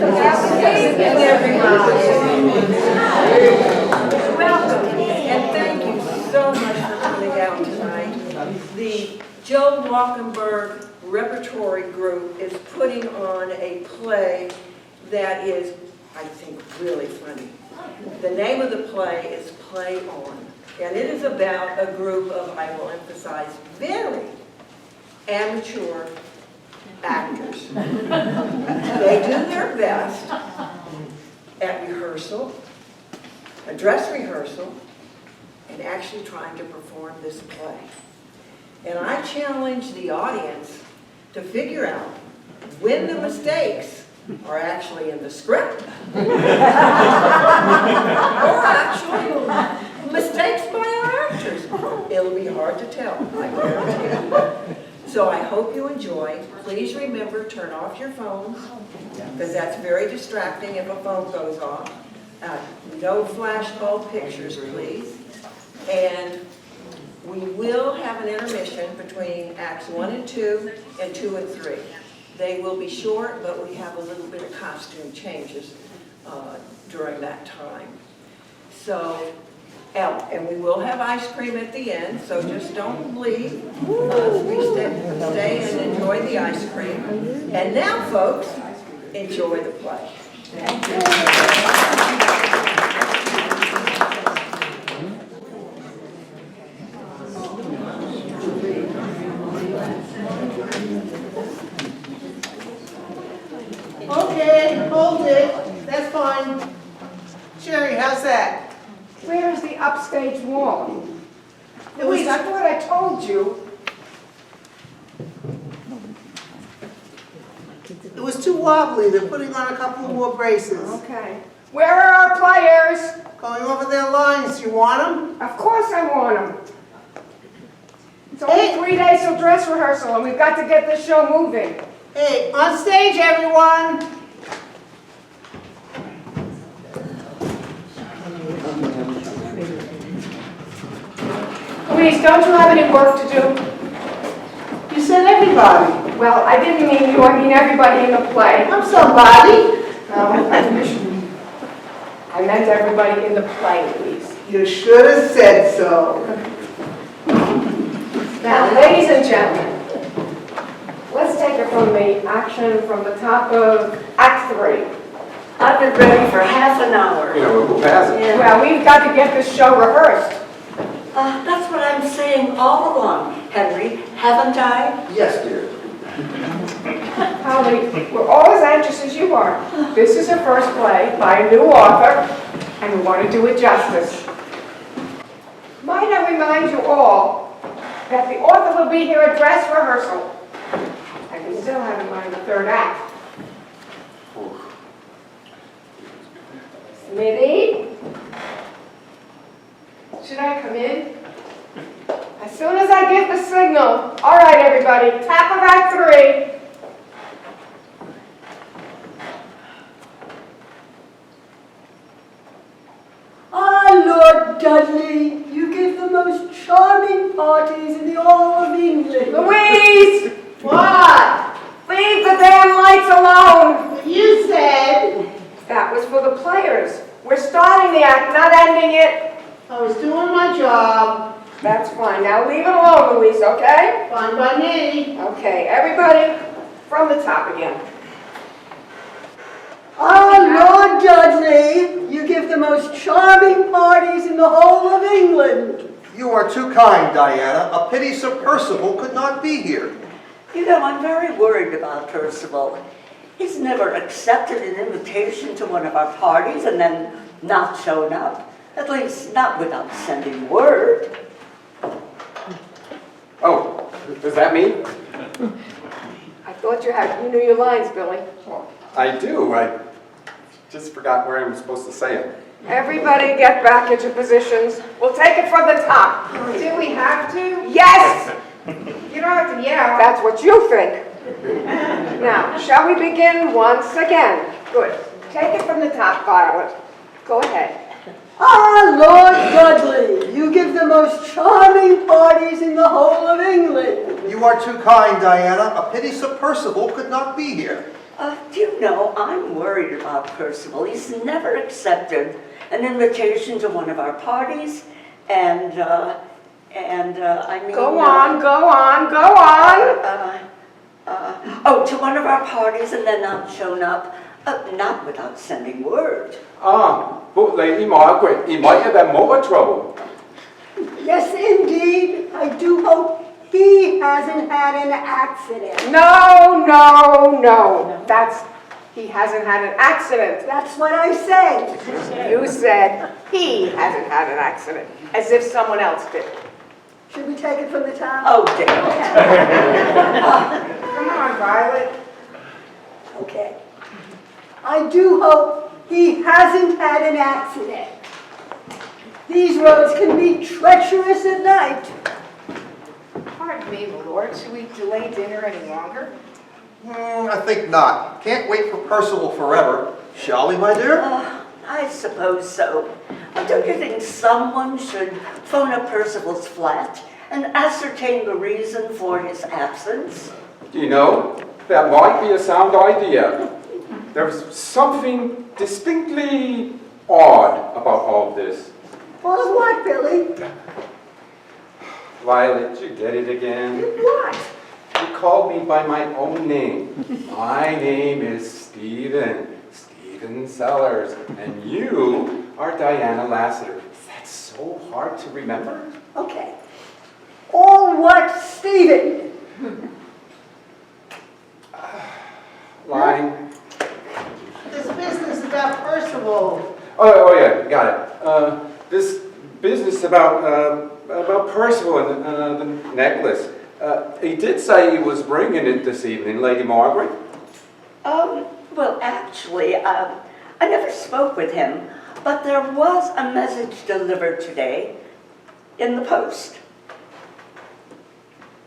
Welcome, and thank you so much for coming out tonight. The Joe Wolkenberg Repertory Group is putting on a play that is, I think, really funny. The name of the play is Play On, and it is about a group of, I will emphasize, very amateur actors. They do their best at rehearsal, a dress rehearsal, and actually trying to perform this play. And I challenge the audience to figure out when the mistakes are actually in the script or actually mistakes by our actors. It'll be hard to tell, I guarantee you. So I hope you enjoy. Please remember, turn off your phones, because that's very distracting if a phone goes off. No flash bulb pictures, please. And we will have an intermission between acts 1 and 2 and 2 and 3. They will be short, but we have a little bit of costume changes during that time. So, and we will have ice cream at the end, so just don't leave. Stay and enjoy the ice cream. And now, folks, enjoy the play. Thank you. Okay, hold it. That's fine. Sherry, how's that? Where's the upstage wall? Louise, I thought I told you. it was too wobbly. They're putting on a couple more braces. Okay. Where are our players? Going over their lines. You want them? Of course I want them. It's only 3 days till dress rehearsal, and we've got to get this show moving. Hey, on stage, everyone. Louise, don't you have any work to do? You said everybody. Well, I didn't mean you, I mean everybody in the play. I'm somebody. No, I meant everybody in the play, Louise. You should have said so. Now, ladies and gentlemen, let's take it from the action from the top of Act 3. I've been ready for half an hour. You know, we'll pass it. Well, we've got to get this show rehearsed. That's what I'm saying all along, Henry, haven't I? Yes, dear. Holly, we're all as anxious as you are. This is a first play by a new author, and we want to do it justice. Might I remind you all that the author will be here at dress rehearsal, and we still haven't learned the third act. Smitty? Should I come in? As soon as I give the signal. All right, everybody, top of Act 3. Ah, Lord Dudley, you give the most charming parties in the whole of England. Louise! What? Leave the damn lights alone! You said. That was for the players. We're starting the act, not ending it. I was doing my job. That's fine. Now leave it alone, Louise, okay? Fine by me. Okay, everybody, from the top again. Ah, Lord Dudley, you give the most charming parties in the whole of England. You are too kind, Diana. A pity Sir Percival could not be here. You know, I'm very worried about Percival. He's never accepted an invitation to one of our parties and then not shown up. At least, not without sending word. Oh, does that mean? I thought you knew your lines, Billy. I do. I just forgot where I'm supposed to say it. Everybody get back into positions. We'll take it from the top. Do we have to? Yes! You don't have to yell. That's what you think. Now, shall we begin once again? Good. Take it from the top, Violet. Go ahead. Ah, Lord Dudley, you give the most charming parties in the whole of England. You are too kind, Diana. A pity Sir Percival could not be here. Do you know, I'm worried about Percival. He's never accepted an invitation to one of our parties, and I mean... Go on, go on, go on! To one of our parties and then not shown up, not without sending word. But Lady Margaret, he might have had more trouble. Yes, indeed. I do hope he hasn't had an accident. No, no, no. He hasn't had an accident. That's what I said. You said he hasn't had an accident, as if someone else did. Should we take it from the top? Oh, damn it. Come on, Violet. Okay. I do hope he hasn't had an accident. These roads can be treacherous at night. Pardon me, my lord. Should we delay dinner any longer? I think not. Can't wait for Percival forever. Shall we, my dear? I suppose so. Don't you think someone should phone up Percival's flat and ascertain the reason for his absence? You know, that might be a sound idea. There's something distinctly odd about all this. Well, what, Billy? Violet, you get it again? What? You called me by my own name. My name is Stephen Sellers, and you are Diana Lassiter. That's so hard to remember. Okay. All what, Stephen? Line. This business about Percival. Oh yeah, got it. This business about Percival and the necklace. He did say he was bringing it this evening, Lady Margaret. Well, actually, I never spoke with him, but there was a message delivered today in the post.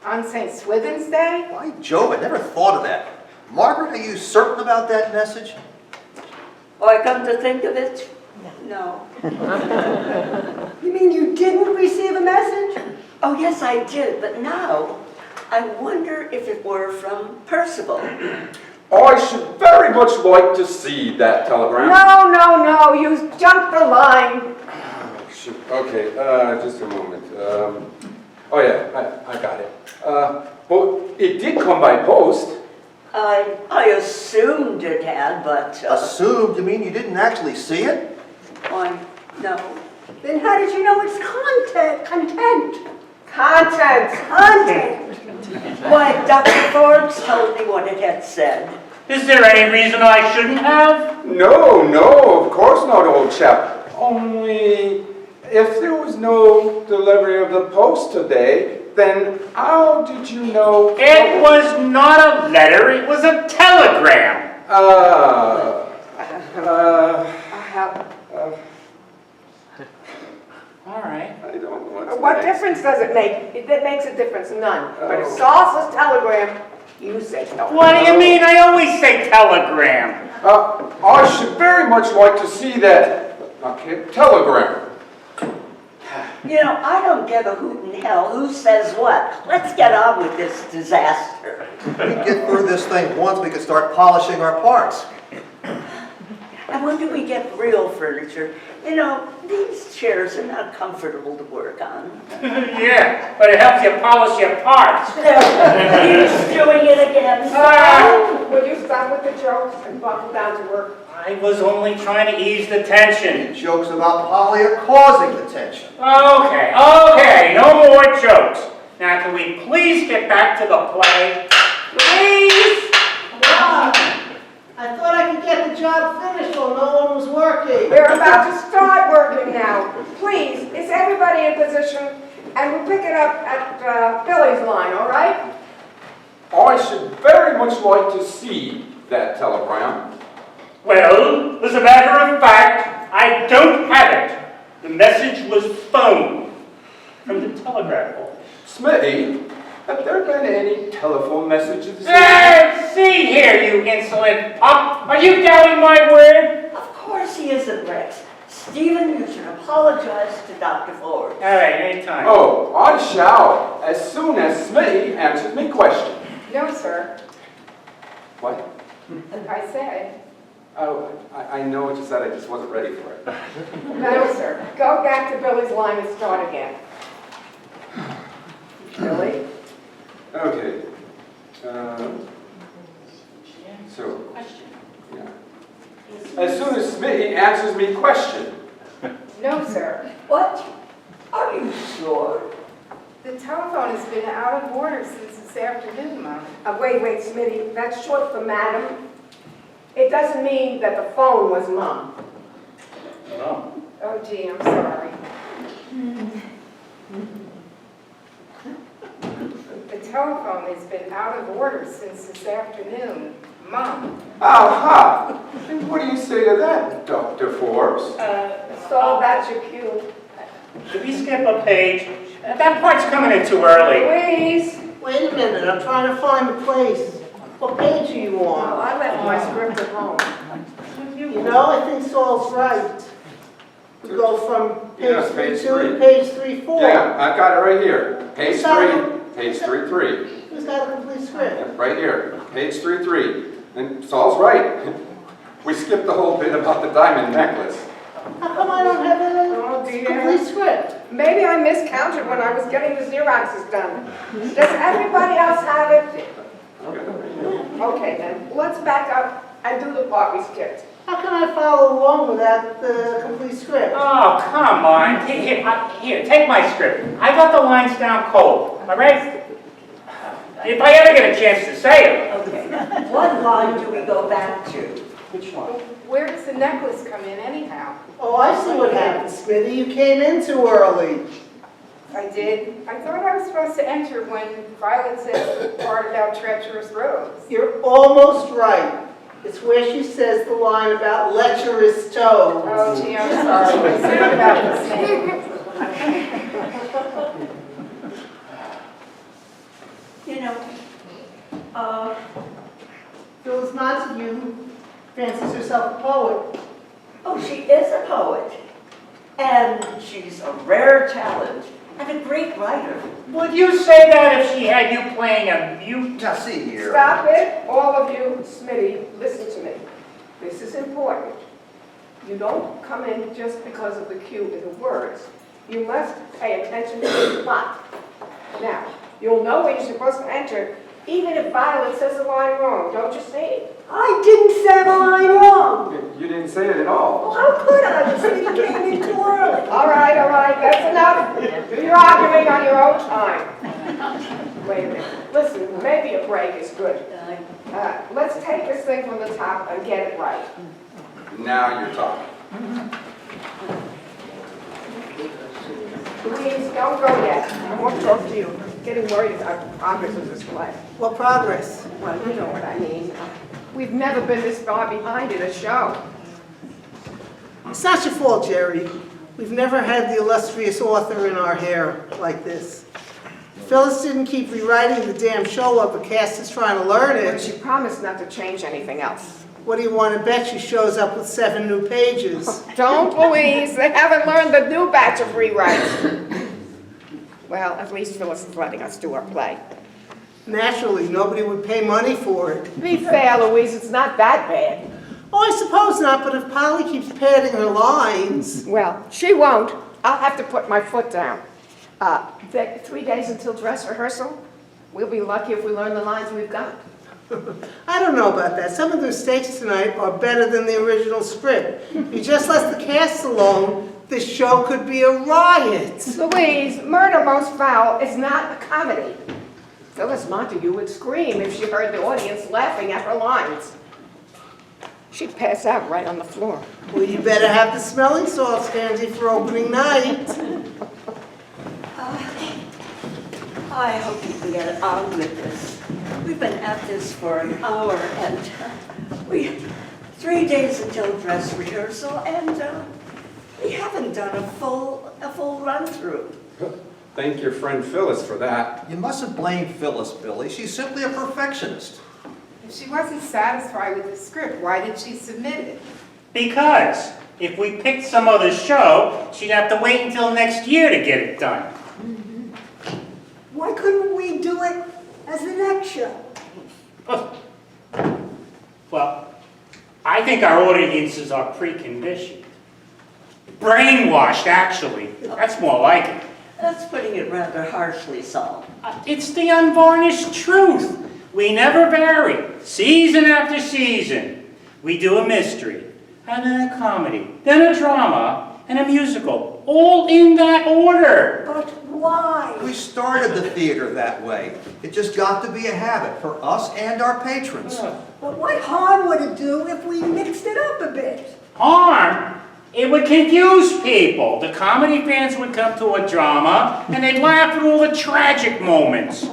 On St. Swithin's Day? By Jove, I never thought of that. Margaret, are you certain about that message? Oh, I come to think of it, no. You mean you didn't receive a message? Oh, yes, I did, but now I wonder if it were from Percival. I should very much like to see that telegram. No, no, no. You jumped the line. Shoot. Okay, just a moment. Oh yeah, I got it. But it did come by post. I assumed it had, but... Assumed? You mean you didn't actually see it? Why, no. Then how did you know it's content? Content. Why, Dr. Forbes told me what it had said. Is there any reason I shouldn't have? No, of course not, old chap. Only, if there was no delivery of the post today, then how did you know? It was not a letter, it was a telegram. All right. I don't know what's What next. difference does it make? It makes a difference, none. But if Saul says telegram, you say telegram. What do you mean? I always say telegram. I should very much like to see that telegram. You know, I don't give a hoot in hell who says what. Let's get on with this disaster. We get through this thing once, we could start polishing our parts. And when do we get real furniture? You know, these chairs are not comfortable to work on. Yeah, but it helps you polish your parts. He's doing it again. Will you stop with the jokes and buckle down to work? I was only trying to ease the tension. Jokes about Polly are causing the tension. Okay, no more jokes. Now, can we please get back to the play? Please! I thought I could get the job finished while no one was working. We're about to start working now. Please, is everybody in position? And we'll pick it up at Billy's line, all right? I should very much like to see that telegram. Well, as a matter of fact, I don't have it. The message was phoned from the telegraph office. Smitty, have there been any telephone messages? See here, you insolent pup. Are you doubting my word? Of course he isn't, Rex. Stephen, you should apologize to Dr. Ford. All right, anytime. Oh, I shall, as soon as Smitty answers me question. No, sir. What? I said, Oh, I know what you said, I just wasn't ready for it. no, sir. Go back to Billy's line and start again. Billy? Okay. So, yeah. As soon as Smitty answers me question. No, sir. What? Are you sure? The telephone has been out of order since this afternoon, Mom. Wait, Smitty. That's short for madam. It doesn't mean that the phone was Mom. Oh. Oh, gee, I'm sorry. The telephone has been out of order since this afternoon, Mom. Aha! And what do you say to that, Dr. Forbes? So that's your cue. Did we skip a page? That part's coming in too early. Louise! Wait a minute, I'm trying to find the place. What page are you Oh, on? I left my script at home. You know, I think Saul's right. We go from Yes, page page 3 to three. page 3-4. Yeah, I've got it right here. Page Sorry. 3, page 3-3. Who's got a complete script? Yeah, right here, page 3-3. And Saul's right. We skipped the whole bit about the diamond necklace. How come I don't have Oh, a dear. complete script? Maybe I miscounted when I was getting the Xeroxes done. Does everybody else have it? Okay, then, let's back up and do the part we skipped. How can I follow along without the complete script? Oh, come on. Here, take my script. I got the lines down cold, all right? If I ever get a chance to say it. Okay. What line do we go back to? Which one? Where does the necklace come in anyhow? Oh, I see what happened, Smitty. You came in too early. I did. I thought I was supposed to enter when Violet said the part about treacherous roads. You're almost right. It's where she says the line about lecherous toes. Oh, gee, I'm sorry. They sound about the same. You know, Phyllis Montague fancies herself a poet. oh, she is a poet. And she's a rare talent and a great writer. Would you say that if she had you playing a mute? Now, see here. Stop it, all of you. Smitty, listen to me. This is important. You don't come in just because of the cue in the words. You must pay attention to the plot. Now, you'll know where you're supposed to enter, even if Violet says the line wrong. Don't you see? I didn't say the line wrong. You didn't say it at all. Well, how could I? The city came in too early. All right, that's enough. Do your arguing on your own time. Wait a minute. Listen, maybe a break is good. Let's take this thing from the top and get it right. Now you're talking. Please, don't go yet. I want to talk to you. I'm getting worried about the progress of this play. What progress? Well, you know what I mean. We've never been this far behind in a show. It's not your fault, Jerry. We've never had the illustrious author in our hair like this. Phyllis didn't keep rewriting the damn show while the cast is trying to learn But she it. promised not to change anything else. What do you want to bet she shows up with 7 new pages? Don't, Louise. They haven't learned the new batch of rewrites. Well, at least Phyllis is letting us do our play. Naturally, nobody would pay money for it. Be fair, Louise. It's not that bad. Oh, I suppose not, but if Polly keeps padding her lines... Well, she won't. I'll have to put my foot down. 3 days until dress rehearsal. We'll be lucky if we learn the lines we've got. I don't know about that. Some of the mistakes tonight are better than the original script. If you just let the cast alone, this show could be a riot. Louise, Murder Most Foul is not a comedy. Phyllis Montague would scream if she heard the audience laughing at her lines. She'd pass out right on the floor. Well, you better have the smelling salts handy for opening night. I hope you can get on with this. We've been at this for an hour and we 3 days until dress rehearsal and we haven't done a full run through. Thank your friend Phyllis for that. You mustn't blame Phyllis, Billy. She's simply a perfectionist. If she wasn't satisfied with the script, why did she submit it? Because if we picked some other show, she'd have to wait until next year to get it done. Why couldn't we do it as the next show? Well, I think our audiences are preconditioned. Brainwashed, actually. That's more like it. That's putting it rather harshly, Saul. It's the unvarnished truth. We never vary, season after season. We do a mystery, and then a comedy, then a drama, and a musical, all in that order. But why? We started the theater that way. It just got to be a habit for us and our patrons. But what harm would it do if we mixed it up a bit? Harm? It would confuse people. The comedy fans would come to a drama, and they'd laugh at all the tragic moments.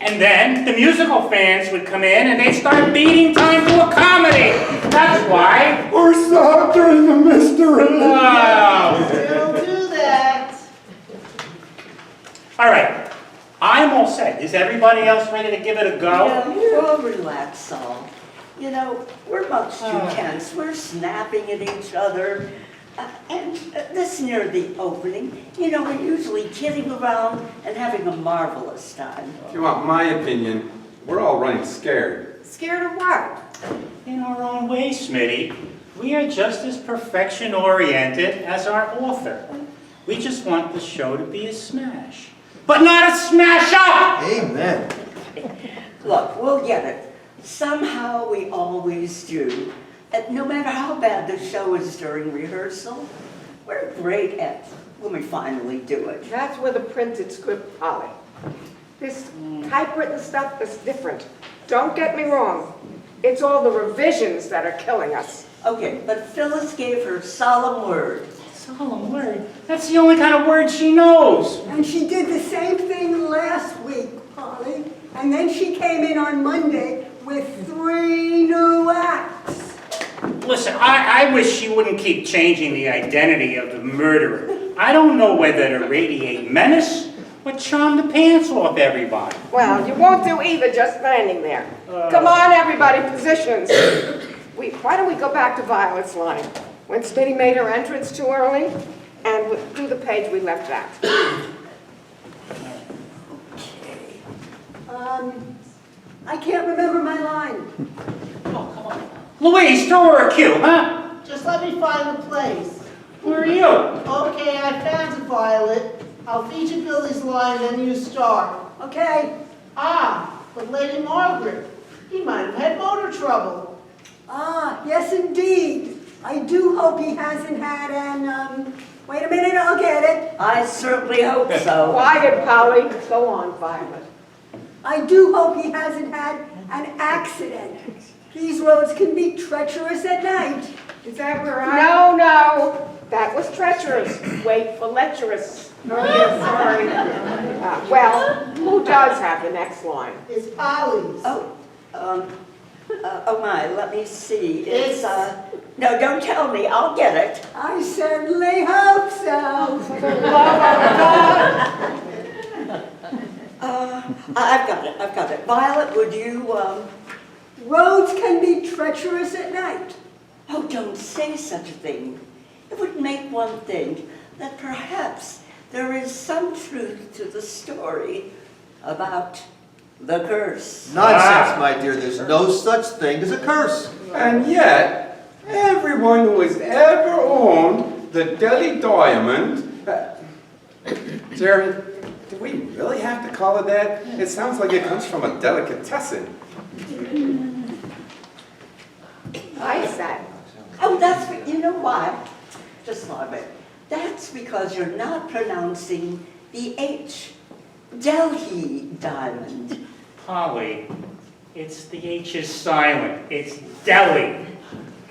And then the musical fans would come in, and they'd start beating time to a comedy. That's why. We're softer in the mystery. Wow. Don't do that. All right. I'm all set. Is everybody else ready to give it a go? Yeah, well, relax, Saul. You know, we're much too tense. We're snapping at each other. And this near the opening, you know, we're usually kidding around and having a marvelous time. If you want my opinion, we're all running scared. Scared of what? In our own way, Smitty. We are just as perfection-oriented as our author. We just want the show to be a smash. But not a smash-up! Amen. Look, we'll get it. Somehow we always do. And no matter how bad the show is during rehearsal, we're great at when we finally do it. That's with a printed script, Polly. This typewritten stuff is different. Don't get me wrong. It's all the revisions that are killing us. Okay, but Phyllis gave her solemn word. Solemn word? That's the only kind of word she knows. And she did the same thing last week, Polly. And then she came in on Monday with 3 new acts. Listen, I wish she wouldn't keep changing the identity of the murderer. I don't know whether to radiate menace or charm the pants off everybody. Well, you won't do either just standing there. Come on, everybody, positions. Why don't we go back to Violet's line? When Smitty made her entrance too early, and we'll do the page we left at. I can't remember my line. Oh, come on. Louise, throw her a cue, huh? Just let me find the place. Where are you? Okay, I found it, Violet. I'll feature Billy's line, then you start. Okay. Ah, but Lady Margaret, he might have had motor trouble. Ah, yes indeed. I do hope he hasn't had wait a minute, I'll get it. I certainly hope so. Quiet, Polly. Go on, Violet. I do hope he hasn't had an accident. These roads can be treacherous at night. Is that where No. That was treacherous. Wait for lecherous. Oh, yeah, sorry. Well, who does have the next line? It's Polly's. Oh my, let me see. It's, no, don't tell me, I'll get it. I certainly hope so. For the love of God. I've got it. Violet, would you, Roads can be treacherous at night. Oh, don't say such a thing. It would make one think that perhaps there is some truth to the story about the curse. Nonsense, my dear. There's no such thing as a curse. And yet, everyone who has ever owned the Delhi Diamond... Jerry, do we really have to call it that? It sounds like it comes from a delicatessen. I said. Oh, that's, you know why? Just a bit. That's because you're not pronouncing the H. Delhi Diamond. Polly, it's the H is silent. It's Delhi.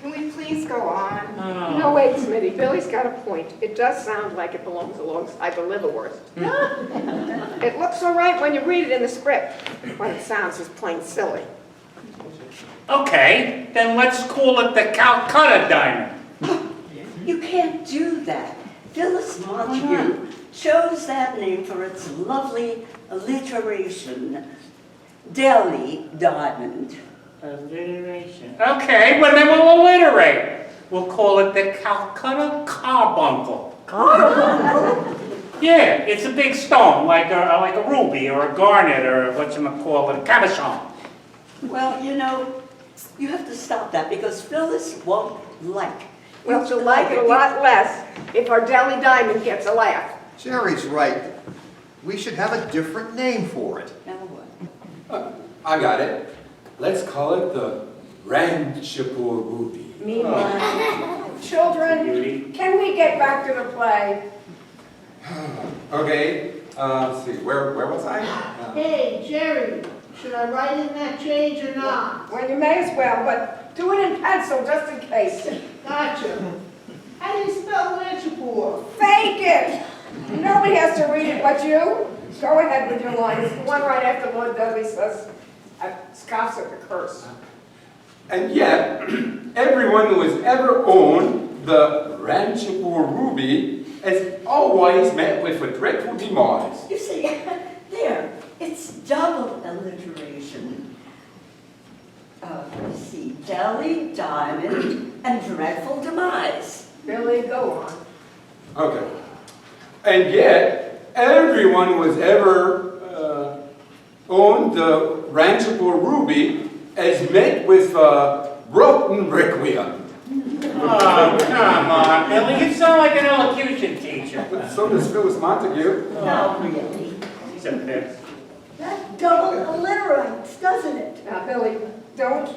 Can we please go on? Oh. No, wait, Smitty. Billy's got a point. It does sound like it belongs alongside the liverwurst. It looks all right when you read it in the script, but it sounds just plain silly. Okay, then let's call it the Calcutta Diamond. You can't do that. Phyllis Montague chose that name for its lovely alliteration, Delhi Diamond. Alliteration. Okay, well then we'll alliterate. We'll call it the Calcutta Carbuncle. Carbuncle? Yeah, it's a big stone, like a ruby or a garnet or whatchamacallit, a cabochon. Well, you know, You have to stop that because Phyllis won't like. Well, she'll like it a lot less if our Deli Diamond gets a laugh. Jerry's right. We should have a different name for it. Now what? I got it. Let's call it the Ranchapur Ruby. Meanwhile, children, Beauty. can we get back to the play? Okay, let's see, where was I? Hey, Jerry, should I write in that change or not? Well, you may as well, but do it in pencil just in case. Gotcha. How do you spell Ranchapur? Fake it! Nobody has to read it but you. Go ahead with your line. It's the one right after Lord Dudley says, scoffs at the curse. And yet, everyone who has ever owned the Ranchapur Ruby has always met with a dreadful demise. You see, there, it's double alliteration. You see, Deli, Diamond, and dreadful demise. Billy, go on. Okay. And yet, everyone who has ever owned the Ranchapur Ruby has met with a rotten requiem. Oh, come on, Billy. You sound like an elocution teacher. So does Phyllis Montague. Now, really. He's a pip. That double alliterates, doesn't it? Now, Billy, don't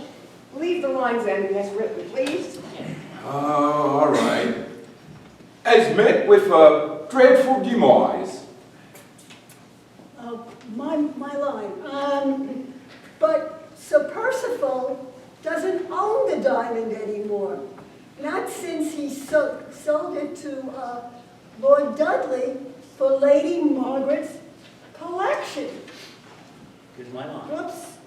leave the lines ending as written, please. Oh, all right. Has met with a dreadful demise. My line. But Sir Percival doesn't own the diamond anymore. Not since he sold it to Lord Dudley for Lady Margaret's collection. Here's my line. Whoops.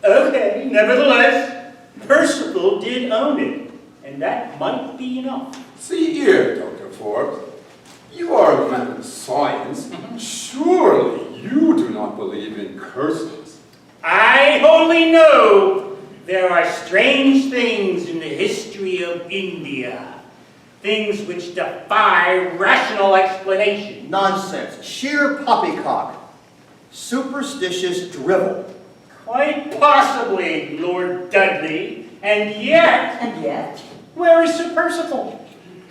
Okay, nevertheless, Percival did own it, and that might be enough. See here, Dr. Forbes. You are a man of science. Surely you do not believe in curses. I only know there are strange things in the history of India, things which defy rational explanation. Nonsense. Sheer poppycock. Superstitious drivel. Quite possibly, Lord Dudley, and yet, And yet, where is Sir Percival?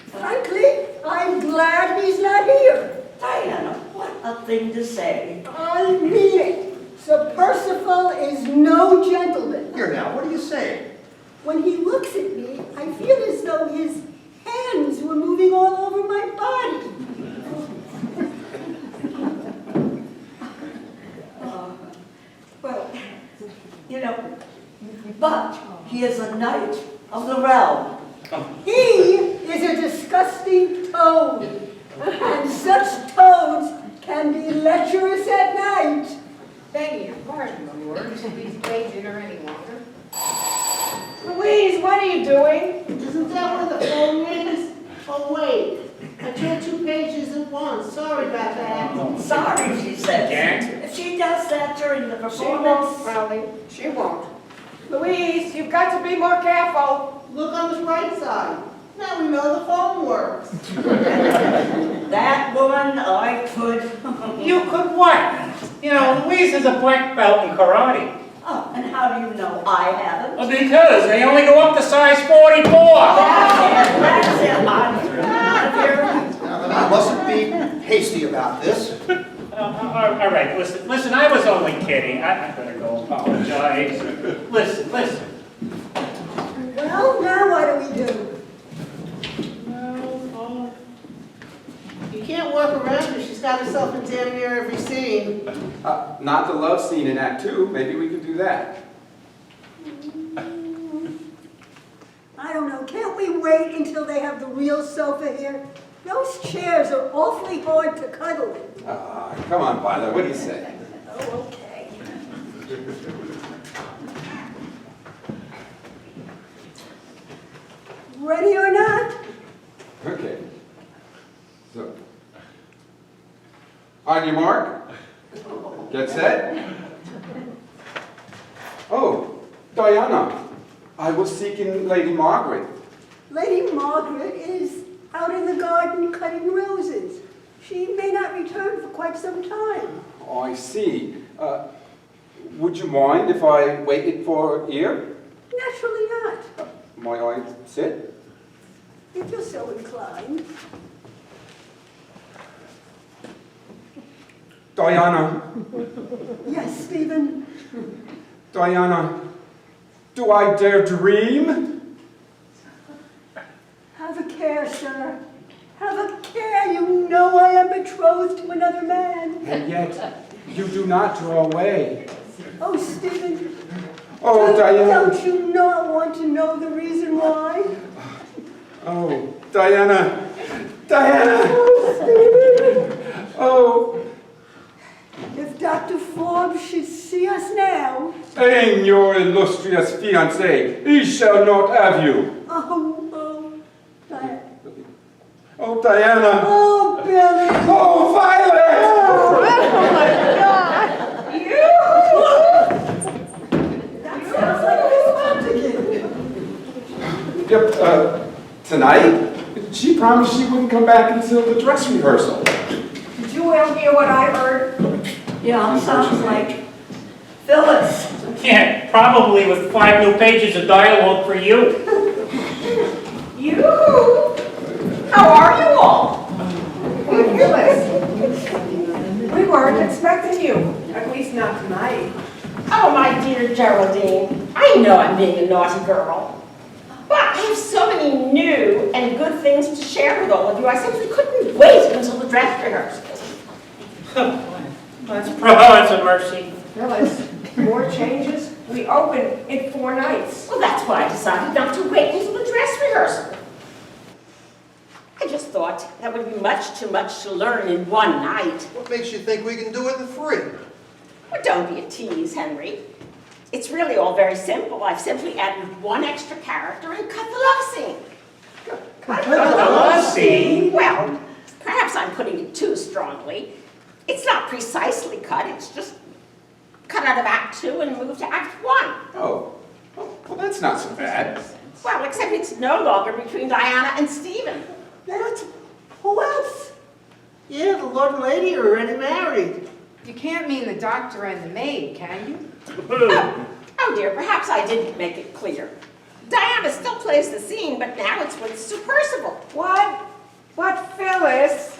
Frankly, I'm glad he's not here. Diana, what a thing to say. I mean it. Sir Percival is no gentleman. Here now, what are you saying? When he looks at me, I feel as though his hands were moving all over my body. Well, you know, but he is a knight of the realm. He is a disgusting toad, and such toads can be lecherous at night. Begging your pardon, my lord, if these days in are any longer. Louise, what are you doing? Isn't that where the phone rings? Oh, wait. I turned 2 pages at once. Sorry about that. Sorry, she says. Can't. If she does that during the She won't, performance, Rowley. She won't. Louise, you've got to be more careful. Look on the right side. Now we know the phone works. that woman I could. You could what? You know, Louise is a black belt in karate. Oh, and how do you know I haven't? Well, because they only go up to size 44. That's it. I'm through. Now, then I mustn't be hasty about this. All right, listen, I was only kidding. I better go apologize. Listen. Well, now what do we do? You can't work around her. She's got herself in damn near every scene. Not the love scene in Act 2. Maybe we could do that. I don't know. Can't we wait until they have the real sofa here? Those chairs are awfully hard to cuddle in. Come on, Violet. What do you say? Oh, okay. Ready or not? Okay. So, on your mark, get set. Oh, Diana, I was seeking Lady Margaret. Lady Margaret is out in the garden cutting roses. She may not return for quite some time. Oh, I see. Would you mind if I waited for her here? Naturally not, May I sit? if you're so inclined. Diana, Yes, Stephen? Diana, do I dare dream? Have a care, sir. Have a care. You know I am betrothed to another man. And yet, you do not draw away. Oh, Stephen. Oh, Diana. Don't you not want to know the reason why? Oh, Diana. Diana. Oh, If Dr. Forbes should see us now. and your illustrious fiancé, he shall not have you. Diana. Oh, Diana. Oh, Billy. Oh, Violet. That sounds like a again. Yep, tonight? She promised she wouldn't come back until the dress rehearsal. Did you all hear what I heard? Yeah, sounds like Phyllis. Yeah, probably with 5 new pages of dialogue for you. You? How are you all? Phyllis, we weren't expecting you, at least not tonight. Oh, my dear Geraldine, I know I'm being a naughty girl, but I have so many new and good things to share with all of you. I simply couldn't wait until the dress rehearsal. That's a mercy. Phyllis, more changes? We open in 4 nights. Well, that's why I decided not to wait until the dress rehearsal. I just thought that would be much too much to learn in one night. What makes you think we can do it in 3? Well, don't be a tease, Henry. It's really all very simple. I've simply added 1 extra character and cut the love scene. Cut the love scene? Well, perhaps I'm putting it too strongly. It's not precisely cut, it's just cut out of Act 2 and moved to Act 1. Oh, well, that's not so bad. Well, except it's no longer between Diana and Stephen. That's, who else? Yeah, the Lord and Lady are already married. You can't mean the doctor and the maid, can you? Oh dear, perhaps I didn't make it clear. Diana still plays the scene, but now it's with Sir Percival. What? But Phyllis,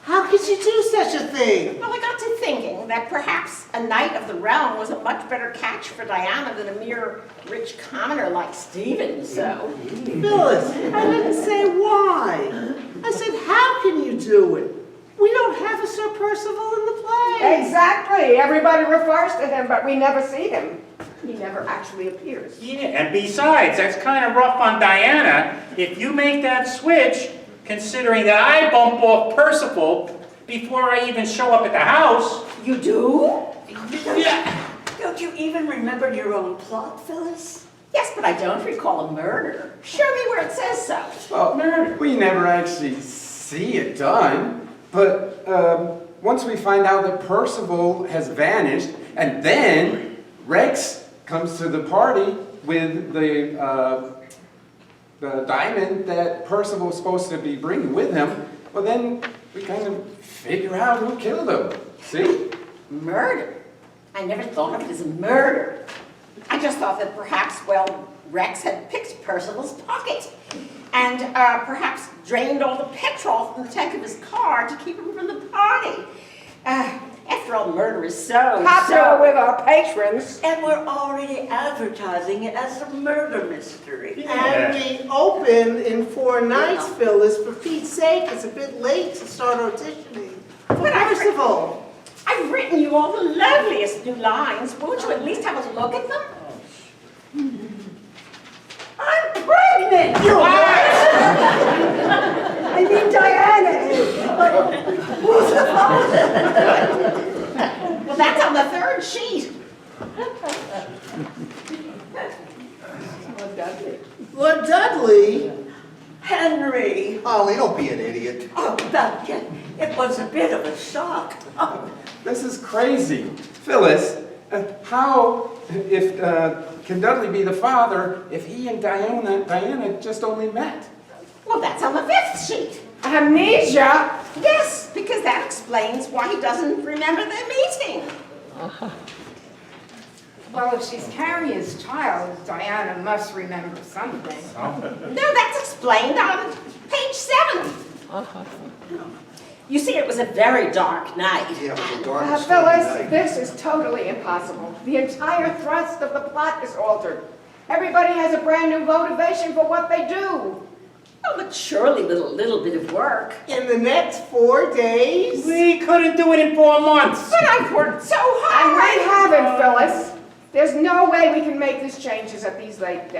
How could you do such a thing? Well, I got to thinking that perhaps a knight of the realm was a much better catch for Diana than a mere rich commoner like Stephen, so. Phyllis, I didn't say why. I said, how can you do it? We don't have a Sir Percival in the play. exactly. Everybody refers to him, but we never see him. He never actually appears. Yeah, and besides, that's kind of rough on Diana. If you make that switch, considering that I bump off Percival before I even show up at the house. You do? Yeah. Don't you even remember your own plot, Phyllis? Yes, but I don't recall a murder. Show me where it says so. Well, we never actually see it done, but once we find out that Percival has vanished, and then Rex comes to the party with the diamond that Percival was supposed to be bringing with him, well then we kind of figure out who killed him. See? Murder? I never thought of it as a murder. I just thought that perhaps, well, Rex had picked Percival's pocket and perhaps drained all the petrol from the tank of his car to keep him from the party. After all, murder is so Popular with our patrons. And we're already advertising it as a murder mystery. And we open in 4 nights, Phyllis. For Pete's sake, it's a bit late to start auditioning. But Percival. I've written you all the loveliest new lines. Won't you at least have a look at them? I'm pregnant! I mean, Diana is. Well, that's on the 3rd sheet. Lord Dudley. Henry! Holly, don't be an idiot. Oh, that, it was a bit of a shock. Oh, This is crazy. Phyllis, how can Dudley be the father if he and Diana just only met? Well, that's on the 5th sheet. Amnesia? Yes, because that explains why he doesn't remember their meeting. Well, if she's Carrier's child, Diana must remember something. No, that's explained on page 7. You see, it was a very dark night. Yeah, it was a dark and stormy Phyllis, night. this is totally impossible. The entire thrust of the plot is altered. Everybody has a brand new motivation for what they do. Oh, but surely with a little bit of work. In the next 4 days? We couldn't do it in 4 months. But I've worked so And hard. we haven't, Phyllis. There's no way we can make these changes at this late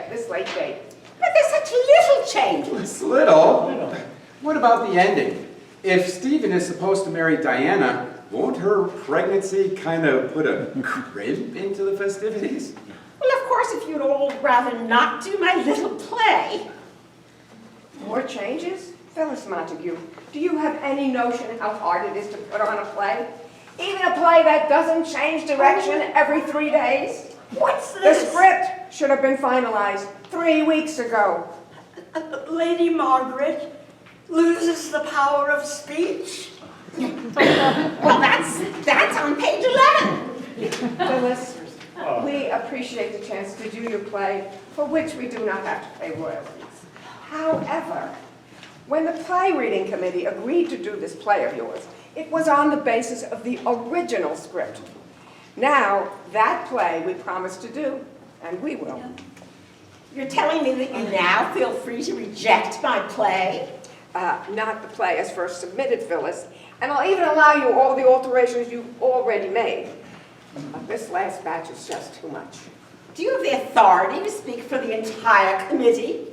date. But there's such little changes. It's little. What about the ending? If Stephen is supposed to marry Diana, won't her pregnancy kind of put a crimp into the festivities? Well, of course, if you'd all rather not do my little play. More changes? Phyllis Montague, do you have any notion how hard it is to put on a play? Even a play that doesn't change direction every 3 days? What's The this? script should have been finalized 3 weeks ago. Lady Margaret loses the power of speech? Well, that's on page 11. Phyllis, we appreciate the chance to do your play, for which we do not have to pay royalties. However, when the play reading committee agreed to do this play of yours, it was on the basis of the original script. Now, that play we promised to do, and we will. You're telling me that you now feel free to reject my play? Not the play as first submitted, Phyllis, and I'll even allow you all the alterations you've already made. But this last batch is just too much. Do you have the authority to speak for the entire committee?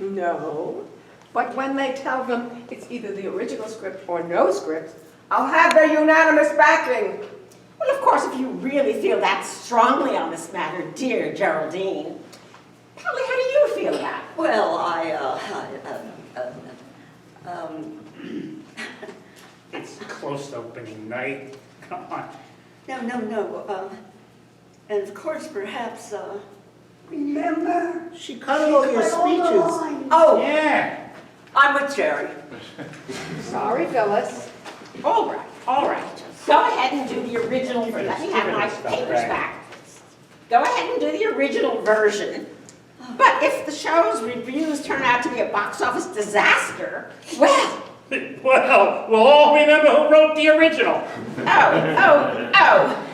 No, but when they tell them it's either the original script or no script, I'll have their unanimous backing. Well, of course, if you really feel that strongly on this matter, dear Geraldine. Polly, how do you feel about it? Well, It's close to opening night. Come on. no. And of course, perhaps, remember? She cut all your speeches. Oh, Yeah. I'm with Jerry. Sorry, Phyllis. All right. Go ahead and do the original version. Let me have my papers back. Go ahead and do the original version. But if the show's reviews turn out to be a box office disaster, well, Well, we'll all remember who wrote the original. oh.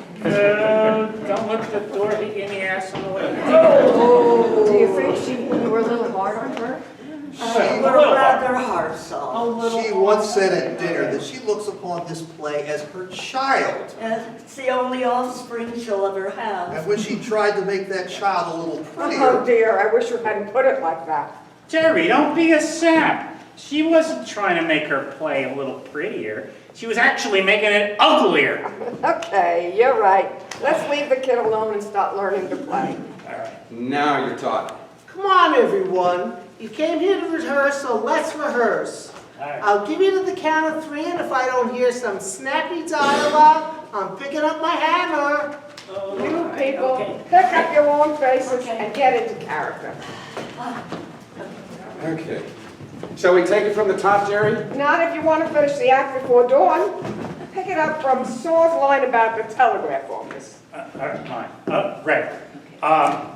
Don't look at the door, hit you in the ass on the way. Do you think you were a little hard on her? We're rather hard soft. She once said at dinner that she looks upon this play as her child. It's the only offspring she'll ever have. And when she tried to make that child a little Oh prettier, dear, I wish you hadn't put it like that. Jerry, don't be a sap. She wasn't trying to make her play a little prettier. She was actually making it uglier. Okay, you're right. Let's leave the kid alone and start learning to play. All right. Now you're talking. Come on, everyone. You came here to rehearse, so let's rehearse. All right. I'll give you to the count of 3, and if I don't hear some snappy dialogue, I'm picking up my hammer. You people, pick up your own faces and get into character. Okay. Shall we take it from the top, Jerry? Not if you want to finish the act before dawn. Pick it up from Saw's line about the telegraph office. All right, fine. Right.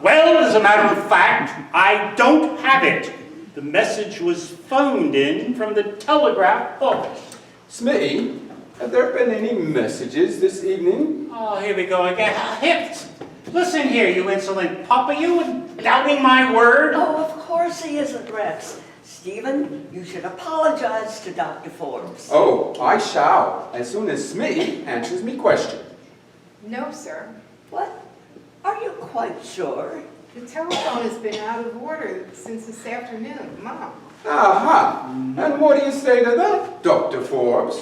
Well, as a matter of fact, I don't have it. The message was phoned in from the telegraph office. Smitty, have there been any messages this evening? Oh, here we go again. Hips! Listen here, you insolent pup. Are you doubting my word? Oh, of course he isn't, Rex. Stephen, you should apologize to Dr. Forbes. Oh, I shall, as soon as Smitty answers me question. No, sir. What? Are you quite sure? The telephone has been out of order since this afternoon, Mom. Aha! And what do you say to that, Dr. Forbes?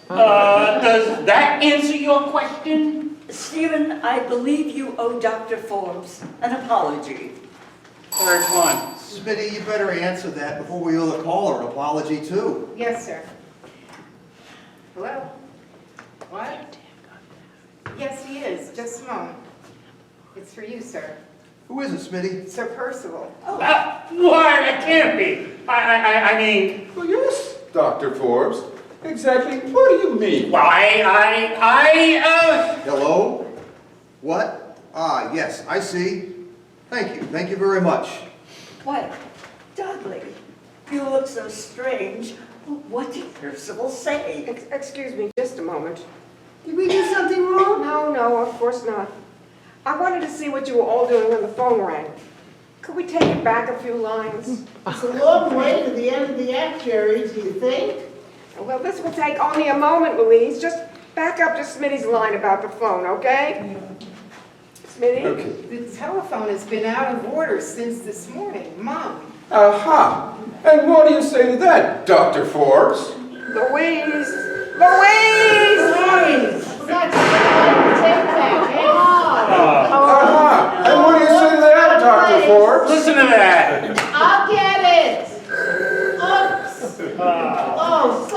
Does that answer your question? Stephen, I believe you owe Dr. Forbes an apology. Third one. Smitty, you better answer that before we owe the caller an apology too. Yes, sir. Hello? What? Yes, he is. Just a moment. It's for you, sir. Who is it, Smitty? Sir Percival. Why? It can't be. I mean, Well, yes, Dr. Forbes. Exactly what do you mean? why, Hello? What? Ah, yes, I see. Thank you very much. Why, Dudley, you look so strange. What did Percival say? Excuse me, just a moment. Did we do something wrong? No, of course not. I wanted to see what you were all doing when the phone rang. Could we take it back a few lines? It's a long way to the end of the act, Jerry, do you think? Well, this will take only a moment, Louise. Just back up to Smitty's line about the phone, okay? Smitty? Okay. The telephone has been out of order since this morning, Mom. Aha! And what do you say to that, Dr. Forbes? Louise! Louise! That's take that, hey, Mom. Aha! And what do you say to that, Dr. Forbes? Listen to that. I'll get it. Oops. Oh,